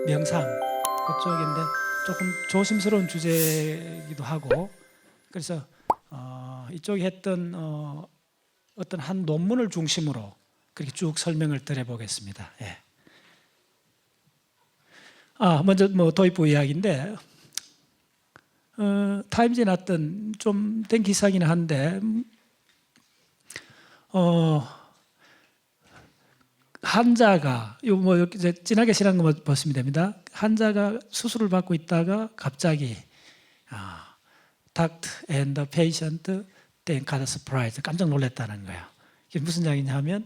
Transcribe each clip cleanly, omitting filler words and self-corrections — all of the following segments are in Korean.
명상 그쪽인데 조금 조심스러운 주제이기도 하고, 그래서 이쪽에 했던 어떤 한 논문을 중심으로 그렇게 쭉 설명을 드려보겠습니다. 예. 먼저 도입부 이야기인데, 타임즈에 났던 좀 된 기사이긴 한데, 환자가 이제 진하게 실한 것만 보시면 됩니다. 환자가 수술을 받고 있다가 갑자기 Doctor and the patient then got surprised, 깜짝 놀랐다는 거예요. 이게 무슨 이야기냐면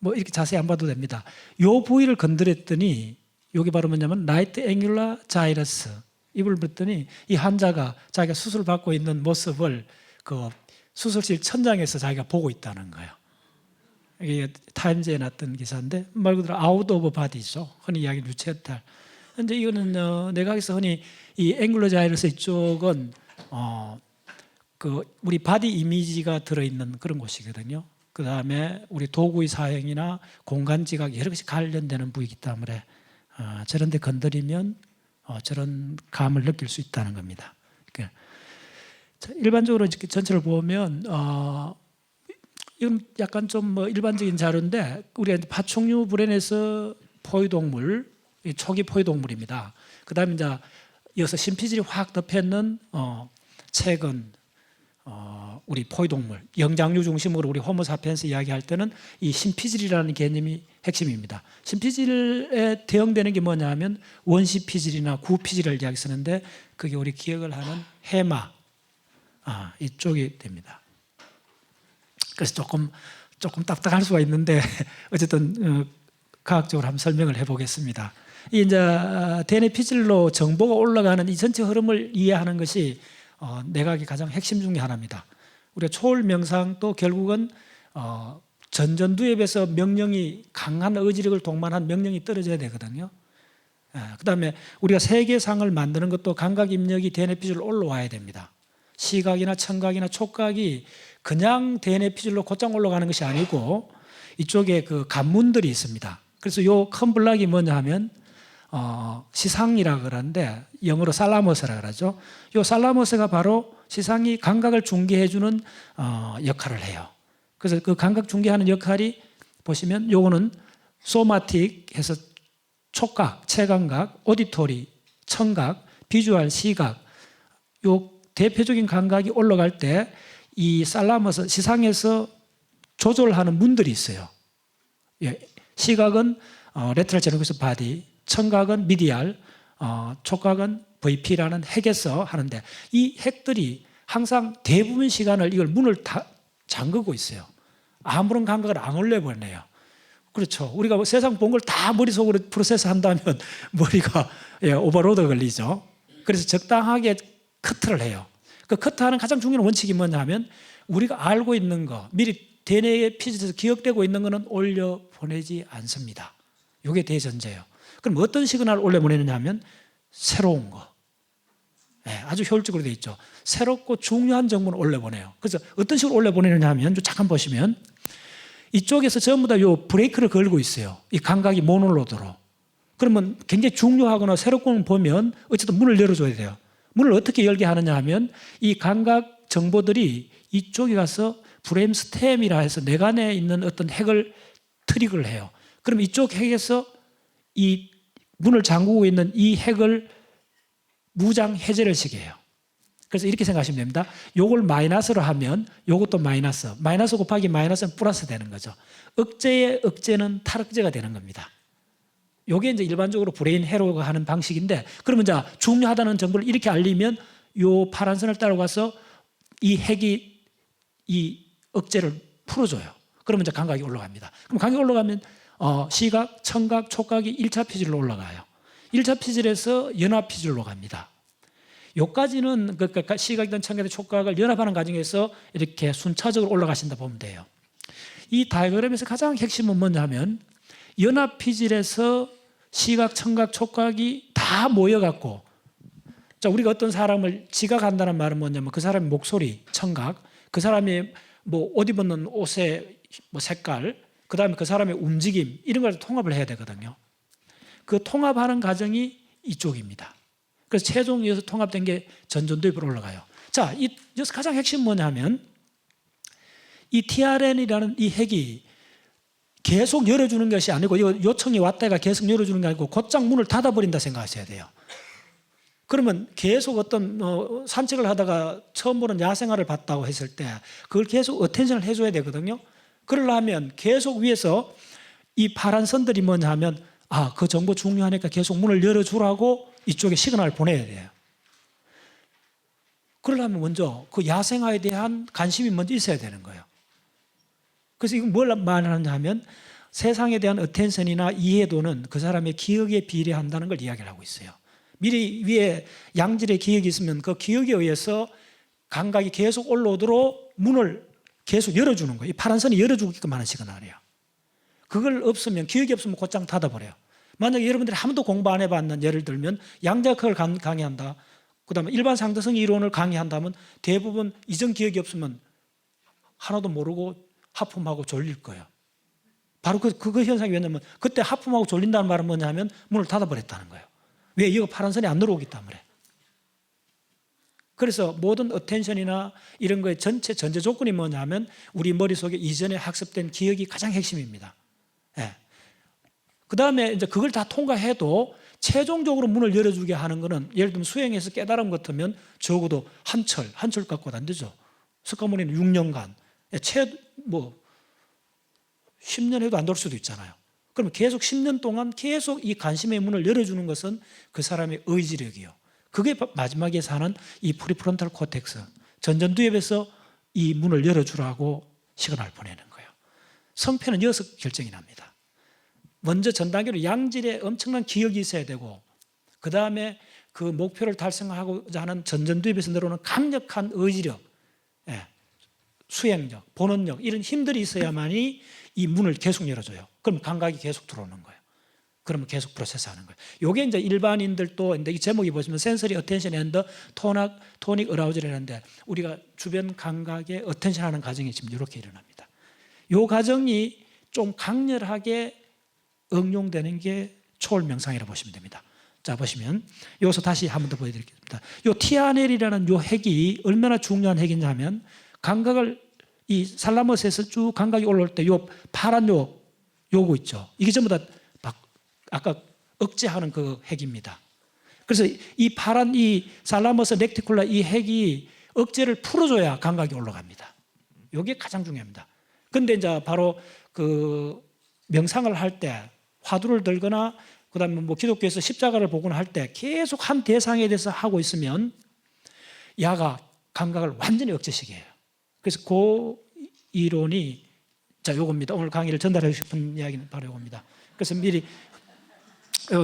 이렇게 자세히 안 봐도 됩니다. 요 부위를 건드렸더니 여기 바로 뭐냐면 right angular gyrus, 입을 봤더니 이 환자가 자기가 수술을 받고 있는 모습을 그 수술실 천장에서 자기가 보고 있다는 거예요. 이게 타임즈에 났던 기사인데 말 그대로 아웃 오브 바디죠. 흔히 이야기하는 유체이탈. 근데 이거는 내각에서 흔히 이 앵글러 자이러스 이쪽은 그 우리 바디 이미지가 들어있는 그런 곳이거든요. 그 다음에 우리 도구의 사용이나 공간 지각 여러 가지 관련되는 부위이기 때문에 저런 데 건드리면 저런 감을 느낄 수 있다는 겁니다. 그러니까 일반적으로 이렇게 전체를 보면 이건 약간 좀 일반적인 자료인데, 우리가 파충류 브랜에서 포유동물, 초기 포유동물입니다. 그 다음에 이제 여기서 신피질이 확 덮여있는 최근 우리 포유동물, 영장류 중심으로 우리 호모사피엔스 이야기할 때는 이 신피질이라는 개념이 핵심입니다. 신피질에 대응되는 게 뭐냐 하면 원시피질이나 구피질을 이야기 쓰는데, 그게 우리 기억을 하는 해마, 이쪽이 됩니다. 그래서 조금 딱딱할 수가 있는데 어쨌든 과학적으로 한번 설명을 해보겠습니다. 이 이제 DNA 피질로 정보가 올라가는 이 전체 흐름을 이해하는 것이 내각의 가장 핵심 중에 하나입니다. 우리가 초월 명상도 결국은 전전두엽에서 명령이 강한 의지력을 동반한 명령이 떨어져야 되거든요. 그 다음에 우리가 세계상을 만드는 것도 감각 입력이 DNA 피질로 올라와야 됩니다. 시각이나 청각이나 촉각이 그냥 DNA 피질로 곧장 올라가는 것이 아니고 이쪽에 그 관문들이 있습니다. 그래서 요 큰 블락이 뭐냐 하면 시상이라 그러는데 영어로 살라머스라 그러죠. 요 살라머스가 바로 시상이 감각을 중개해주는 역할을 해요. 그래서 그 감각 중개하는 역할이 보시면 요거는 소마틱 해서 촉각, 체감각, 오디토리, 청각, 비주얼, 시각, 요 대표적인 감각이 올라갈 때 이 살라머스 시상에서 조절하는 문들이 있어요. 예, 시각은 레트럴 제너거스 바디, 청각은 미디알, 촉각은 VP라는 핵에서 하는데, 이 핵들이 항상 대부분 시간을 이걸 문을 다 잠그고 있어요. 아무런 감각을 안 올려보내요. 그렇죠. 우리가 세상 본 걸 다 머릿속으로 프로세스 한다면 머리가 오버로드 걸리죠. 그래서 적당하게 커트를 해요. 그 커트하는 가장 중요한 원칙이 뭐냐 하면 우리가 알고 있는 거, 미리 DNA 피질에서 기억되고 있는 거는 올려보내지 않습니다. 이게 대전제예요. 그럼 어떤 시그널을 올려보내느냐 하면 새로운 거. 아주 효율적으로 되어 있죠. 새롭고 중요한 정보를 올려보내요. 그래서 어떤 식으로 올려보내느냐 하면 잠깐 보시면 이쪽에서 전부 다 요 브레이크를 걸고 있어요. 이 감각이 모노로드로. 그러면 굉장히 중요하거나 새롭고 보면 어쨌든 문을 열어줘야 돼요. 문을 어떻게 열게 하느냐 하면 이 감각 정보들이 이쪽에 가서 브레인 스템이라 해서 뇌간에 있는 어떤 핵을 트릭을 해요. 그럼 이쪽 핵에서 이 문을 잠그고 있는 이 핵을 무장 해제를 시켜요. 그래서 이렇게 생각하시면 됩니다. 요걸 마이너스로 하면 요것도 마이너스, 마이너스 곱하기 마이너스는 플러스 되는 거죠. 억제의 억제는 탈억제가 되는 겁니다. 요게 이제 일반적으로 브레인 해로가 하는 방식인데, 그러면 이제 중요하다는 정보를 이렇게 알리면 요 파란 선을 따라가서 이 핵이 이 억제를 풀어줘요. 그러면 이제 감각이 올라갑니다. 그럼 감각이 올라가면 시각, 청각, 촉각이 1차 피질로 올라가요. 1차 피질에서 연합 피질로 갑니다. 요까지는 그러니까 시각이든 청각이든 촉각을 연합하는 과정에서 이렇게 순차적으로 올라가신다 보면 돼요. 이 다이어그램에서 가장 핵심은 뭐냐 하면 연합 피질에서 시각, 청각, 촉각이 다 모여갖고, 자, 우리가 어떤 사람을 지각한다는 말은 뭐냐면 그 사람의 목소리, 청각, 그 사람의 옷 입는 옷의 색깔, 그 다음에 그 사람의 움직임, 이런 걸 통합을 해야 되거든요. 그 통합하는 과정이 이쪽입니다. 그래서 최종 이어서 통합된 게 전전두엽으로 올라가요. 자, 여기서 가장 핵심은 뭐냐면 이 tRN이라는 이 핵이 계속 열어주는 것이 아니고 요청이 왔다가 계속 열어주는 게 아니고 곧장 문을 닫아버린다 생각하셔야 돼요. 그러면 계속 어떤 산책을 하다가 처음 보는 야생화를 봤다고 했을 때 그걸 계속 어텐션을 해줘야 되거든요. 그러려면 계속 위에서 이 파란 선들이 뭐냐 하면 그 정보 중요하니까 계속 문을 열어주라고 이쪽에 시그널을 보내야 돼요. 그러려면 먼저 그 야생화에 대한 관심이 먼저 있어야 되는 거예요. 그래서 이건 뭘 말하느냐 하면 세상에 대한 어텐션이나 이해도는 그 사람의 기억에 비례한다는 걸 이야기를 하고 있어요. 미리 위에 양질의 기억이 있으면 그 기억에 의해서 감각이 계속 올라오도록 문을 계속 열어주는 거예요. 이 파란 선이 열어주게끔 하는 시그널이에요. 그걸 없으면, 기억이 없으면 곧장 닫아버려요. 만약에 여러분들이 한 번도 공부 안 해봤는, 예를 들면 양자역학을 강의한다, 그 다음에 일반 상대성 이론을 강의한다면 대부분 이전 기억이 없으면 하나도 모르고 하품하고 졸릴 거예요. 바로 그 현상이 왜냐면 그때 하품하고 졸린다는 말은 뭐냐 하면 문을 닫아버렸다는 거예요. 왜? 이거 파란 선이 안 들어오기 때문에. 그래서 모든 어텐션이나 이런 거의 전체 전제 조건이 뭐냐 하면 우리 머릿속에 이전에 학습된 기억이 가장 핵심입니다. 예. 그 다음에 이제 그걸 다 통과해도 최종적으로 문을 열어주게 하는 거는 예를 들면 수행에서 깨달음 같으면 적어도 한 철 갖고도 안 되죠. 석가모니는 6년간, 10년 해도 안 될 수도 있잖아요. 그러면 계속 10년 동안 계속 이 관심의 문을 열어주는 것은 그 사람의 의지력이요. 그게 마지막에 사는 이 프리프론탈 코텍스, 전전두엽에서 이 문을 열어주라고 시그널을 보내는 거예요. 성패는 여기서 결정이 납니다. 먼저 전 단계로 양질의 엄청난 기억이 있어야 되고, 그 다음에 그 목표를 달성하고자 하는 전전두엽에서 내려오는 강력한 의지력, 수행력, 본원력, 이런 힘들이 있어야만이 이 문을 계속 열어줘요. 그럼 감각이 계속 들어오는 거예요. 그러면 계속 프로세스하는 거예요. 이게 이제 일반인들도, 근데 이 제목이 보시면 센서리 어텐션 앤더 토닉 어라우즐이라는데 우리가 주변 감각에 어텐션하는 과정이 지금 이렇게 일어납니다. 이 과정이 좀 강렬하게 응용되는 게 초월 명상이라고 보시면 됩니다. 자, 보시면 여기서 다시 한 번 더 보여드리겠습니다. 이 tRN이라는 이 핵이 얼마나 중요한 핵이냐 하면 감각을 이 살라머스에서 쭉 감각이 올라올 때 요 파란 요거 있죠. 이게 전부 다 아까 억제하는 그 핵입니다. 그래서 이 파란 이 살라머스 렉티쿨라 이 핵이 억제를 풀어줘야 감각이 올라갑니다. 이게 가장 중요합니다. 근데 이제 바로 그 명상을 할 때 화두를 들거나 그다음에 뭐 기독교에서 십자가를 보거나 할 때 계속 한 대상에 대해서 하고 있으면 야가 감각을 완전히 억제시켜요. 그래서 그 이론이 자 요겁니다. 오늘 강의를 전달하고 싶은 이야기는 바로 요겁니다. 그래서 미리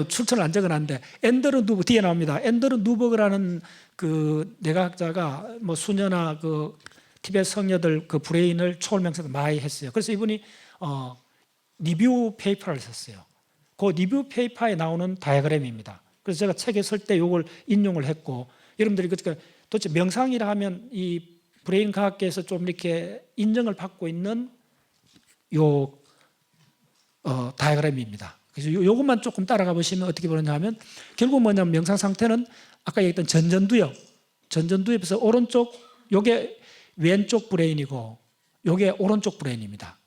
출처를 안 적어놨는데 앤더루 누버 뒤에 나옵니다. 앤더루 누버그라는 그 뇌과학자가 뭐 수녀나 그 티베트 성녀들 그 브레인을 초월명상을 많이 했어요. 그래서 이분이 리뷰 페이퍼를 썼어요. 그 리뷰 페이퍼에 나오는 다이어그램입니다. 그래서 제가 책에 쓸 때 이걸 인용을 했고, 여러분들이 그러니까 도대체 명상이라 하면 이 브레인 과학계에서 좀 이렇게 인정을 받고 있는 요 다이어그램입니다. 그래서 요것만 조금 따라가 보시면 어떻게 보느냐 하면 결국 뭐냐면 명상 상태는 아까 얘기했던 전전두엽에서 오른쪽, 요게 왼쪽 브레인이고 요게 오른쪽 브레인입니다.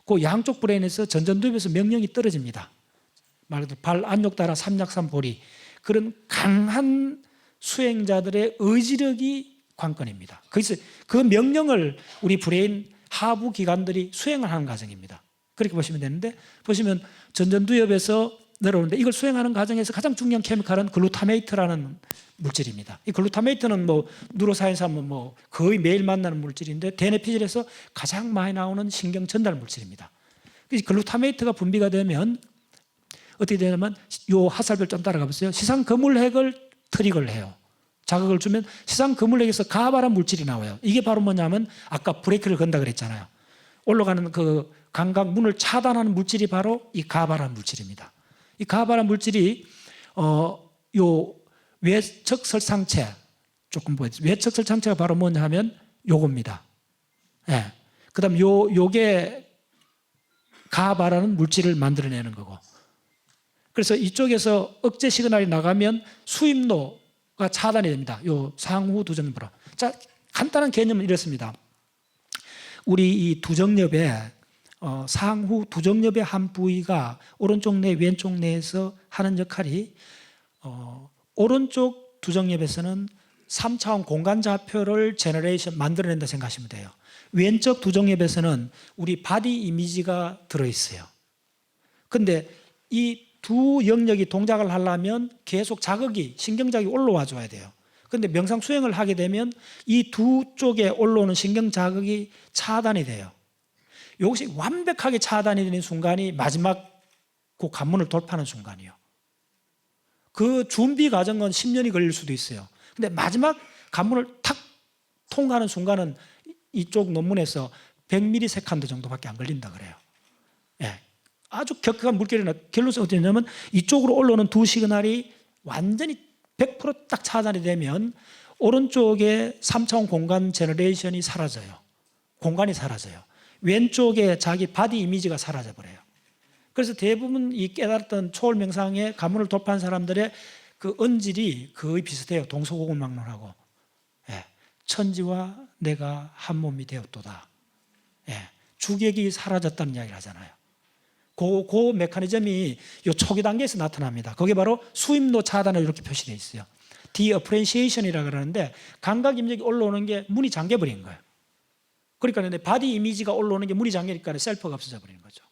그 양쪽 브레인에서 전전두엽에서 명령이 떨어집니다. 말 그대로 발 안욕 따라 삼약삼 보리, 그런 강한 수행자들의 의지력이 관건입니다. 그래서 그 명령을 우리 브레인 하부 기관들이 수행을 하는 과정입니다. 그렇게 보시면 되는데, 보시면 전전두엽에서 내려오는데 이걸 수행하는 과정에서 가장 중요한 케미칼은 글루타메이트라는 물질입니다. 이 글루타메이트는 뭐 누로사이언스 하면 뭐 거의 매일 만나는 물질인데 대뇌피질에서 가장 많이 나오는 신경 전달 물질입니다. 글루타메이트가 분비가 되면 어떻게 되냐면 요 하살별 좀 따라가 보세요. 시상 거물핵을 트릭을 해요. 자극을 주면 시상 거물핵에서 가바란 물질이 나와요. 이게 바로 뭐냐면 아까 브레이크를 건다 그랬잖아요. 올라가는 그 감각 문을 차단하는 물질이 바로 이 가바란 물질입니다. 이 가바란 물질이 요 외척설상체 조금 보여드릴게요. 외척설상체가 바로 뭐냐 하면 요겁니다. 예. 그다음 요게 가바라는 물질을 만들어내는 거고, 그래서 이쪽에서 억제 시그널이 나가면 수입로가 차단이 됩니다. 요 상후 두정엽으로. 자, 간단한 개념은 이렇습니다. 우리 이 두정엽의 상후 두정엽의 한 부위가 오른쪽 뇌, 왼쪽 뇌에서 하는 역할이 오른쪽 두정엽에서는 3차원 공간 좌표를 제너레이션 만들어낸다 생각하시면 돼요. 왼쪽 두정엽에서는 우리 바디 이미지가 들어있어요. 근데 이 두 영역이 동작을 하려면 계속 자극이, 신경자극이 올라와 줘야 돼요. 근데 명상 수행을 하게 되면 이 두 쪽에 올라오는 신경자극이 차단이 돼요. 이것이 완벽하게 차단이 되는 순간이 마지막 그 관문을 돌파하는 순간이에요. 그 준비 과정은 10년이 걸릴 수도 있어요. 근데 마지막 관문을 탁 통과하는 순간은 이쪽 논문에서 100ms 정도밖에 안 걸린다 그래요. 예. 아주 격한 물결이나 결론은 어떻게 되냐면 이쪽으로 올라오는 두 시그널이 완전히 100% 딱 차단이 되면 오른쪽에 3차원 공간 제너레이션이 사라져요. 공간이 사라져요. 왼쪽에 자기 바디 이미지가 사라져 버려요. 그래서 대부분 이 깨달았던 초월 명상의 관문을 돌파한 사람들의 그 언질이 거의 비슷해요. 동서고금망론하고. 예. 천지와 내가 한 몸이 되었도다. 예. 주객이 사라졌다는 이야기를 하잖아요. 그 메커니즘이 이 초기 단계에서 나타납니다. 그게 바로 수입로 차단으로 이렇게 표시되어 있어요. 디어프렌시에이션이라고 그러는데 감각 입력이 올라오는 게 문이 잠겨버린 거예요. 그러니까 바디 이미지가 올라오는 게 문이 잠기니까 셀프가 없어져 버리는 거죠.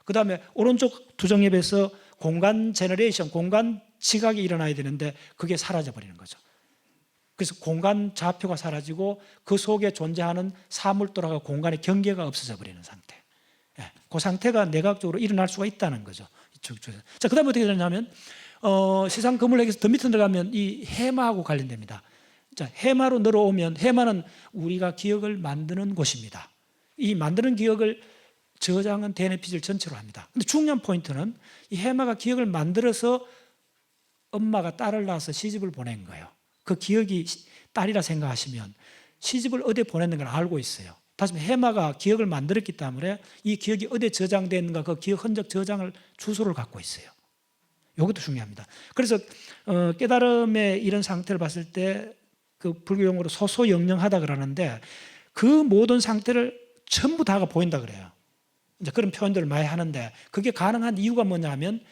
그 다음에 오른쪽 두정엽에서 공간 제너레이션, 공간 지각이 일어나야 되는데 그게 사라져 버리는 거죠. 그래서 공간 좌표가 사라지고 그 속에 존재하는 사물들하고 공간의 경계가 없어져 버리는 상태. 예, 그 상태가 내각적으로 일어날 수가 있다는 거죠. 자, 그 다음에 어떻게 되냐면 시상 거물핵에서 더 밑으로 들어가면 이 해마하고 관련됩니다. 자, 해마로 늘어오면 해마는 우리가 기억을 만드는 곳입니다. 이 만드는 기억을 저장은 DNA피질 전체로 합니다. 근데 중요한 포인트는 이 해마가 기억을 만들어서 엄마가 딸을 낳아서 시집을 보낸 거예요. 그 기억이 딸이라 생각하시면 시집을 어디에 보냈는가 알고 있어요. 다시 말해 해마가 기억을 만들었기 때문에 이 기억이 어디에 저장되는가 그 기억 흔적 저장을 주소를 갖고 있어요. 이것도 중요합니다. 그래서 깨달음의 이런 상태를 봤을 때 그 불교 용어로 소소영령하다 그러는데 그 모든 상태를 전부 다가 보인다 그래요. 이제 그런 표현들을 많이 하는데 그게 가능한 이유가 뭐냐면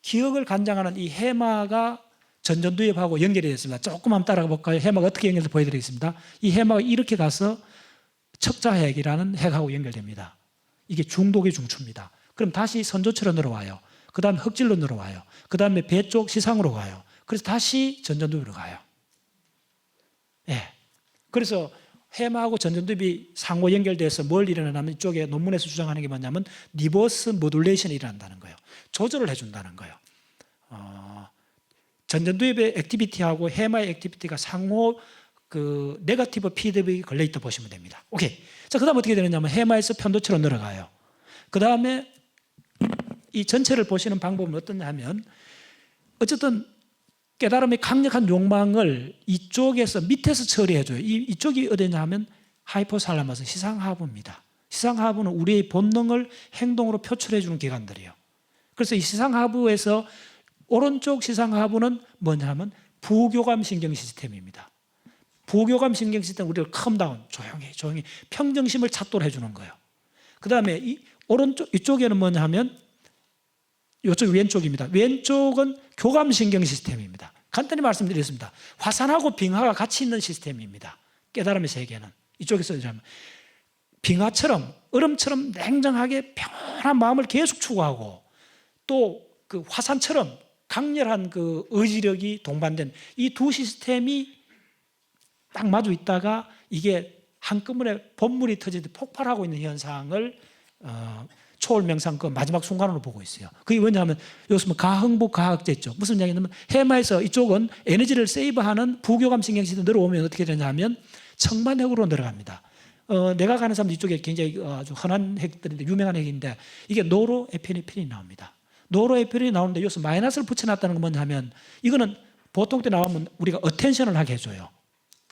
기억을 관장하는 이 해마가 전전두엽하고 연결이 됐습니다. 조금만 따라가 볼까요? 해마가 어떻게 연결돼서 보여드리겠습니다. 이 해마가 이렇게 가서 척자핵이라는 핵하고 연결됩니다. 이게 중독의 중추입니다. 그럼 다시 선조처로 늘어와요. 그 다음에 흑질로 늘어와요. 그 다음에 배 쪽 시상으로 가요. 그래서 다시 전전두엽으로 가요. 예. 그래서 해마하고 전전두엽이 상호 연결돼서 뭘 일어나냐면 이쪽에 논문에서 주장하는 게 뭐냐면 리버스 모듈레이션이 일어난다는 거예요. 조절을 해준다는 거예요. 전전두엽의 액티비티하고 해마의 액티비티가 상호 그 네거티브 피드백이 걸려있다 보시면 됩니다. 오케이. 자, 그 다음 어떻게 되느냐면 해마에서 편도체로 늘어가요. 그 다음에 이 전체를 보시는 방법은 어떠냐 하면 어쨌든 깨달음의 강력한 욕망을 이쪽에서 밑에서 처리해줘요. 이쪽이 어디냐 하면 하이포살라머스 시상하부입니다. 시상하부는 우리의 본능을 행동으로 표출해주는 기관들이에요. 그래서 이 시상하부에서 오른쪽 시상하부는 뭐냐 하면 부교감 신경 시스템입니다. 부교감 신경 시스템은 우리를 컴다운, 조용히 평정심을 찾도록 해주는 거예요. 그 다음에 이 오른쪽 이쪽에는 뭐냐 하면 이쪽 왼쪽입니다. 왼쪽은 교감 신경 시스템입니다. 간단히 말씀드리겠습니다. 화산하고 빙하가 같이 있는 시스템입니다. 깨달음의 세계는 이쪽에서 빙하처럼 얼음처럼 냉정하게 평온한 마음을 계속 추구하고 또 그 화산처럼 강렬한 그 의지력이 동반된 이 두 시스템이 딱 마주 있다가 이게 한꺼번에 본물이 터지듯 폭발하고 있는 현상을 초월 명상 그 마지막 순간으로 보고 있어요. 그게 뭐냐면 여기서 뭐 가흥부 가학제 있죠. 무슨 이야기냐면 해마에서 이쪽은 에너지를 세이브하는 부교감 신경시스템 들어오면 어떻게 되냐면 청만핵으로 들어갑니다. 내가 가는 사람들 이쪽에 굉장히 아주 흔한 핵들인데 유명한 핵인데 이게 노로에피네프린이 나옵니다. 노로에피네프린이 나오는데 여기서 마이너스를 붙여놨다는 건 뭐냐면 이거는 보통 때 나오면 우리가 어텐션을 하게 해줘요.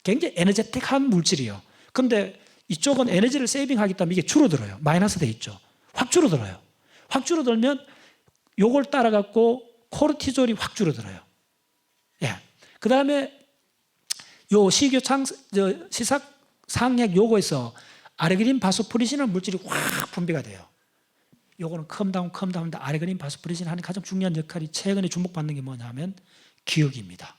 굉장히 에너제틱한 물질이에요. 그런데 이쪽은 에너지를 세이빙하기 때문에 이게 줄어들어요. 마이너스 돼 있죠. 확 줄어들어요. 확 줄어들면 요걸 따라갖고 코르티졸이 확 줄어들어요. 예. 그 다음에 요 시각 상핵 요거에서 아르기닌 바소프리신이라는 물질이 확 분비가 돼요. 요거는 컴다운인데 아르기닌 바소프리신 하는 가장 중요한 역할이 최근에 주목받는 게 뭐냐면 기억입니다.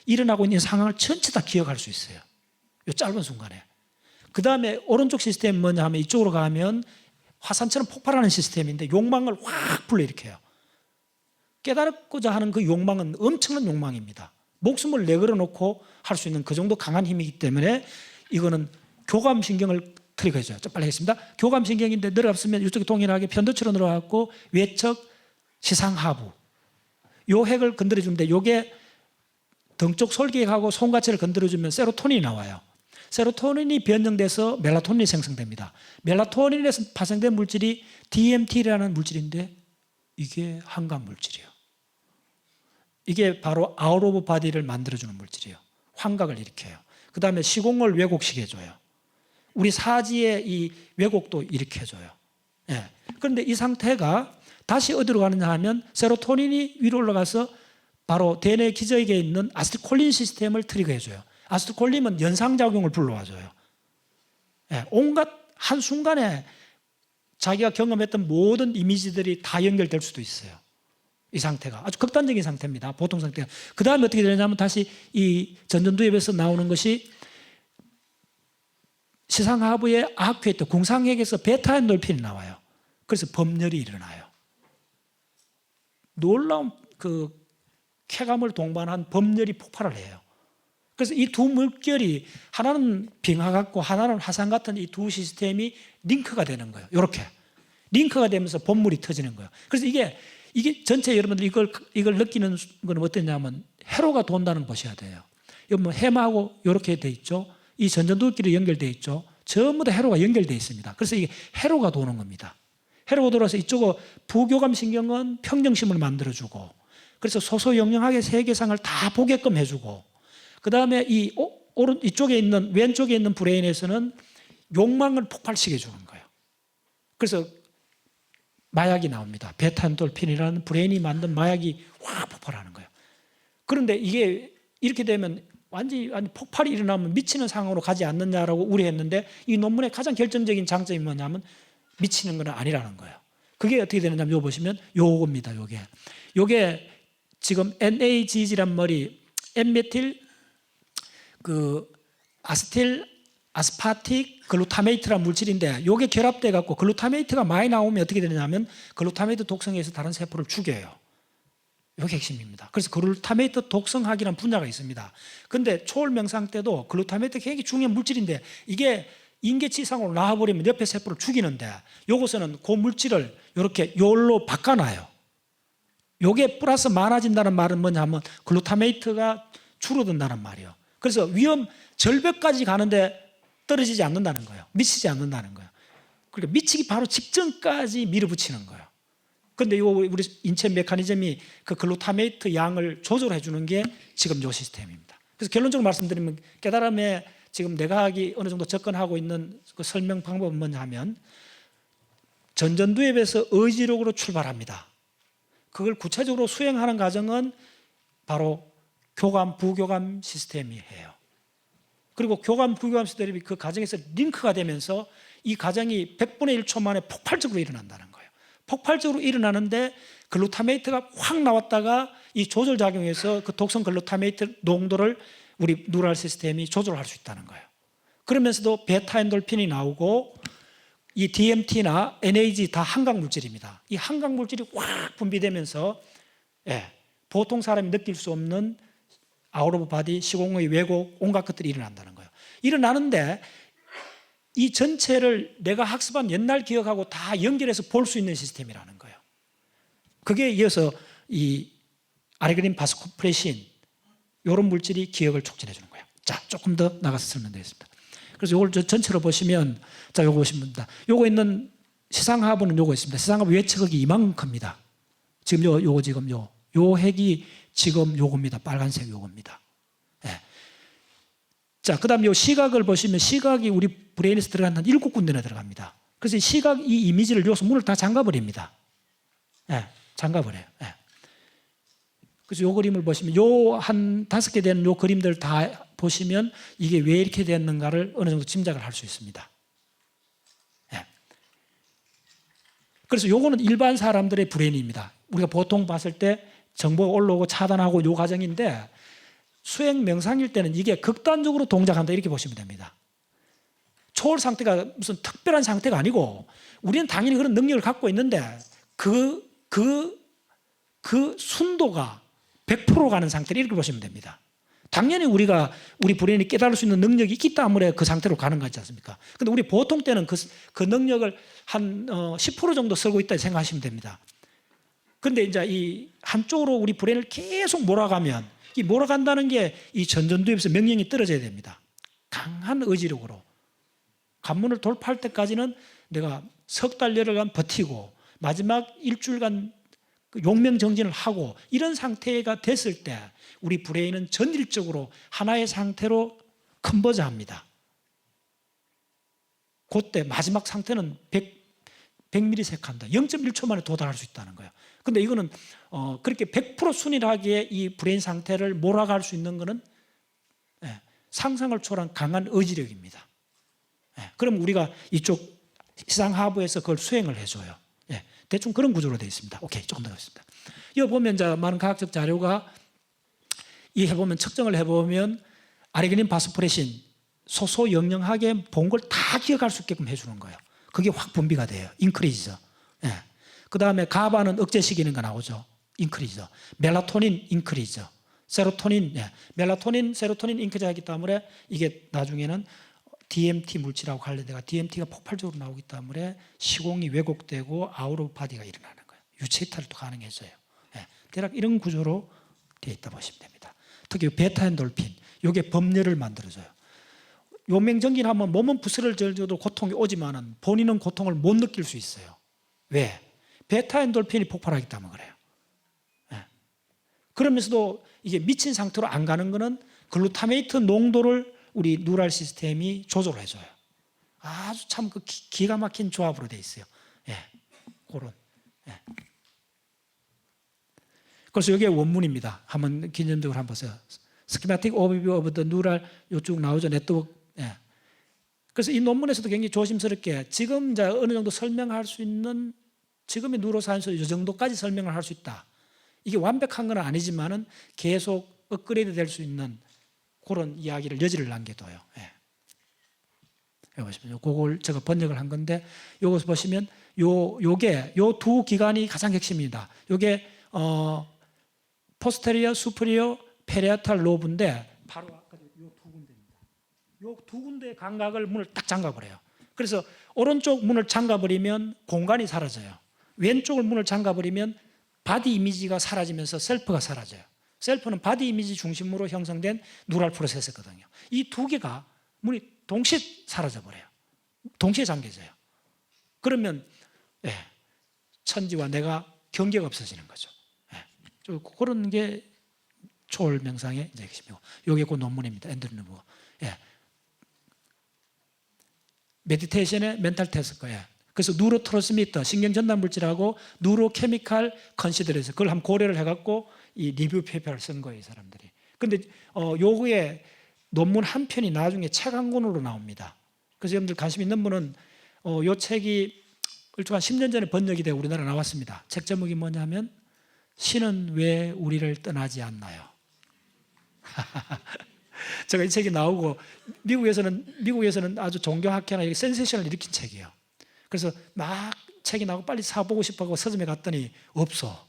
일어나고 있는 상황을 전체 다 기억할 수 있어요. 요 짧은 순간에. 그 다음에 오른쪽 시스템이 뭐냐 하면 이쪽으로 가면 화산처럼 폭발하는 시스템인데 욕망을 확 불러일으켜요. 깨달고자 하는 그 욕망은 엄청난 욕망입니다. 목숨을 내걸어 놓고 할 수 있는 그 정도 강한 힘이기 때문에 이거는 교감신경을 트리거해줘요. 좀 빨리 하겠습니다. 교감신경인데 늘어갔으면 이쪽에 동일하게 편도체로 늘어갔고 외척, 시상하부 요 핵을 건드려주는데 요게 등쪽 솔기획하고 손가체를 건드려주면 세로토닌이 나와요. 세로토닌이 변형돼서 멜라토닌이 생성됩니다. 멜라토닌에서 파생된 물질이 DMT라는 물질인데 이게 환각 물질이에요. 이게 바로 아웃 오브 바디를 만들어주는 물질이에요. 환각을 일으켜요. 그 다음에 시공을 왜곡시켜 해줘요. 우리 사지의 이 왜곡도 일으켜줘요. 예. 그런데 이 상태가 다시 어디로 가느냐 하면 세로토닌이 위로 올라가서 바로 대뇌 기저귀에 있는 아세틸콜린 시스템을 트리거해줘요. 아세틸콜린은 연상작용을 불러와줘요. 예. 온갖 한순간에 자기가 경험했던 모든 이미지들이 다 연결될 수도 있어요. 이 상태가 아주 극단적인 상태입니다. 보통 상태가. 그 다음에 어떻게 되냐면 다시 이 전전두엽에서 나오는 것이 시상하부의 아큐에이터 궁상핵에서 베타엔돌핀이 나와요. 그래서 범열이 일어나요. 놀라운 그 쾌감을 동반한 범열이 폭발을 해요. 그래서 이 두 물결이 하나는 빙하 같고 하나는 화산 같은 이 두 시스템이 링크가 되는 거예요. 이렇게 링크가 되면서 본물이 터지는 거예요. 그래서 이게 전체 여러분들이 이걸 느끼는 건 어떠냐면 회로가 돈다는 걸 보셔야 돼요. 여기 뭐 해마하고 이렇게 돼 있죠. 이 전전두엽끼리 연결돼 있죠. 전부 다 회로가 연결돼 있습니다. 그래서 이게 회로가 도는 겁니다. 회로가 돌아서 이쪽은 부교감 신경은 평정심을 만들어주고 그래서 소소영영하게 세계상을 다 보게끔 해주고 그 다음에 이쪽에 있는 왼쪽에 있는 브레인에서는 욕망을 폭발시켜 주는 거예요. 그래서 마약이 나옵니다. 베타엔돌핀이라는 브레인이 만든 마약이 확 폭발하는 거예요. 그런데 이게 이렇게 되면 완전히 폭발이 일어나면 미치는 상황으로 가지 않느냐라고 우려했는데 이 논문의 가장 결정적인 장점이 뭐냐면 미치는 건 아니라는 거예요. 그게 어떻게 되느냐면 요거 보시면 요겁니다. 요게 지금 NAGG란 머리 N메틸 아스파틱 글루타메이트라는 물질인데 이게 결합돼 갖고 글루타메이트가 많이 나오면 어떻게 되냐면 글루타메이트 독성에서 다른 세포를 죽여요. 이게 핵심입니다. 그래서 글루타메이트 독성학이라는 분야가 있습니다. 그런데 초월 명상 때도 글루타메이트가 굉장히 중요한 물질인데 이게 인계치상으로 나와버리면 옆에 세포를 죽이는데 요것은 그 물질을 이렇게 요로 바꿔놔요. 요게 플러스 많아진다는 말은 뭐냐면 글루타메이트가 줄어든다는 말이에요. 그래서 위험 절벽까지 가는데 떨어지지 않는다는 거예요. 미치지 않는다는 거예요. 그러니까 미치기 바로 직전까지 밀어붙이는 거예요. 그런데 우리 인체 메커니즘이 그 글루타메이트 양을 조절해 주는 게 지금 이 시스템입니다. 그래서 결론적으로 말씀드리면 깨달음에 지금 내과학이 어느 정도 접근하고 있는 그 설명 방법은 뭐냐 하면 전전두엽에서 의지력으로 출발합니다. 그걸 구체적으로 수행하는 과정은 바로 교감, 부교감 시스템이 해요. 그리고 교감, 부교감 시스템이 그 과정에서 링크가 되면서 이 과정이 100분의 1초 만에 폭발적으로 일어난다는 거예요. 폭발적으로 일어나는데 글루타메이트가 확 나왔다가 이 조절작용에서 그 독성 글루타메이트 농도를 우리 뉴럴 시스템이 조절할 수 있다는 거예요. 그러면서도 베타엔돌핀이 나오고 이 DMT나 NAG 다 한각 물질입니다. 이 한각 물질이 확 분비되면서 보통 사람이 느낄 수 없는 아웃 오브 바디, 시공의 왜곡, 온갖 것들이 일어난다는 거예요. 일어나는데 이 전체를 내가 학습한 옛날 기억하고 다 연결해서 볼 수 있는 시스템이라는 거예요. 그게 이어서 이 아르기닌 바소프레신 이런 물질이 기억을 촉진해 주는 거예요. 자, 조금 더 나가서 설명드리겠습니다. 그래서 이걸 전체로 보시면 자, 요거 보시면 됩니다. 요거 있는 시상하부는 요거 있습니다. 시상하부 외측이 이만큼 큽니다. 지금 요거 지금 요 핵이 지금 요겁니다. 빨간색 요겁니다. 예. 자, 그 다음 요 시각을 보시면 시각이 우리 브레인에서 들어가는 한 7군데나 들어갑니다. 그래서 시각 이 이미지를 여기서 문을 다 잠가버립니다. 예, 잠가버려요. 예. 그래서 요 그림을 보시면 요 한 5개 되는 요 그림들 다 보시면 이게 왜 이렇게 됐는가를 어느 정도 짐작을 할 수 있습니다. 예. 그래서 요거는 일반 사람들의 브레인입니다. 우리가 보통 봤을 때 정보가 올라오고 차단하고 요 과정인데 수행 명상일 때는 이게 극단적으로 동작한다 이렇게 보시면 됩니다. 초월 상태가 무슨 특별한 상태가 아니고 우리는 당연히 그런 능력을 갖고 있는데 그 순도가 100% 가는 상태를 이렇게 보시면 됩니다. 당연히 우리 브레인이 깨달을 수 있는 능력이 있기 때문에 그 상태로 가는 거지 않습니까? 근데 우리 보통 때는 그 능력을 한 10% 정도 쓰고 있다 생각하시면 됩니다. 그런데 이제 이 한쪽으로 우리 브레인을 계속 몰아가면 이 몰아간다는 게 이 전전두엽에서 명령이 떨어져야 됩니다. 강한 의지력으로. 관문을 돌파할 때까지는 내가 석 달여러간 버티고 마지막 일주일간 용명정진을 하고 이런 상태가 됐을 때 우리 브레인은 전일적으로 하나의 상태로 컨버저합니다. 그때 마지막 상태는 100ms 한다. 0.1초 만에 도달할 수 있다는 거예요. 근데 이거는 그렇게 100% 순일하게 이 브레인 상태를 몰아갈 수 있는 것은 상상을 초월한 강한 의지력입니다. 그럼 우리가 이쪽 시상하부에서 그걸 수행을 해줘요. 대충 그런 구조로 되어 있습니다. 오케이, 조금 더 가겠습니다. 여기 보면 이제 많은 과학적 자료가 이 해보면 측정을 해보면 아르기닌, 파스포레신 소소영영하게 본 걸 다 기억할 수 있게끔 해주는 거예요. 그게 확 분비가 돼요. 인크리즈. 그 다음에 가바는 억제시키는 거 나오죠. 인크리즈. 멜라토닌 인크리즈. 세로토닌, 멜라토닌, 세로토닌 인크리즈하기 때문에 이게 나중에는 DMT 물질하고 관련돼가 DMT가 폭발적으로 나오기 때문에 시공이 왜곡되고 아웃 오브 바디가 일어나는 거예요. 유체 이탈도 가능해져요. 대략 이런 구조로 되어 있다 보시면 됩니다. 특히 베타 엔돌핀, 이게 범렬을 만들어줘요. 용맹정진하면 몸은 부스를 절져도 고통이 오지만은 본인은 고통을 못 느낄 수 있어요. 왜? 베타 엔돌핀이 폭발하기 때문에 그래요. 그러면서도 이게 미친 상태로 안 가는 거는 글루타메이트 농도를 우리 뉴럴 시스템이 조절을 해줘요. 아주 참 그 기가 막힌 조합으로 되어 있어요. 그런. 그래서 이게 원문입니다. 한번 개념적으로 한번 보세요. Schematic Overview of the Neural 요쪽 나오죠. 네트워크. 그래서 이 논문에서도 굉장히 조심스럽게 지금 이제 어느 정도 설명할 수 있는 지금의 뉴로사이언스 이 정도까지 설명을 할 수 있다. 이게 완벽한 건 아니지만은 계속 업그레이드 될 수 있는 그런 이야기를 여지를 남겨둬요. 여기 보시면 그걸 제가 번역을 한 건데 요것을 보시면 요게 요 두 기관이 가장 핵심입니다. 요게 포스테리어, 수프리어, 페리아탈 로브인데 바로 아까 요 두 군데입니다. 요 두 군데의 감각을 문을 딱 잠가버려요. 그래서 오른쪽 문을 잠가버리면 공간이 사라져요. 왼쪽을 문을 잠가버리면 바디 이미지가 사라지면서 셀프가 사라져요. 셀프는 바디 이미지 중심으로 형성된 뉴럴 프로세스거든요. 이 두 개가 문이 동시에 사라져버려요. 동시에 잠겨져요. 그러면 천지와 내가 경계가 없어지는 거죠. 그런 게 초월 명상의 핵심이고 이게 그 논문입니다. 앤드류 누버. 메디테이션의 멘탈 테스트예요. 그래서 뉴로트랜스미터, 신경전달 물질하고 뉴로케미칼 컨시더레이션 그걸 한번 고려를 해갖고 이 리뷰 페이퍼를 쓴 거예요, 이 사람들이. 근데 요거에 논문 한 편이 나중에 책 한 권으로 나옵니다. 그래서 여러분들 관심 있는 분은 요 책이 일종한 10년 전에 번역이 되어 우리나라 나왔습니다. 책 제목이 뭐냐면 신은 왜 우리를 떠나지 않나요? 제가 이 책이 나오고 미국에서는 아주 종교학회나 센세이션을 일으킨 책이에요. 그래서 막 책이 나오고 빨리 사보고 싶어하고 서점에 갔더니 없어.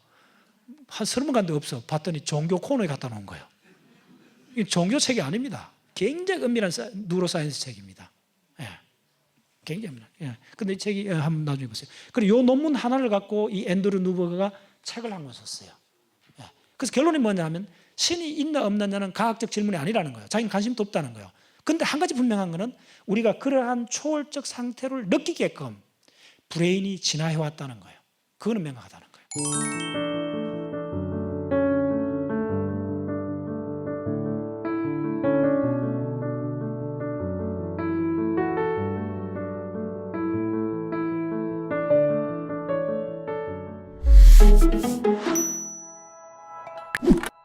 한 30번 갔는데 없어. 봤더니 종교 코너에 갖다 놓은 거예요. 이 종교 책이 아닙니다. 굉장히 은밀한 뉴로사이언스 책입니다. 굉장히 은밀한. 근데 이 책이 한번 나중에 보세요. 그리고 이 논문 하나를 갖고 이 앤드류 누버가 책을 한 권 썼어요. 그래서 결론이 뭐냐면 신이 있나 없느냐는 과학적 질문이 아니라는 거예요. 자기는 관심도 없다는 거예요. 근데 한 가지 분명한 거는 우리가 그러한 초월적 상태를 느끼게끔 브레인이 진화해 왔다는 거예요. 그거는 명확하다는 거예요. 있습니다.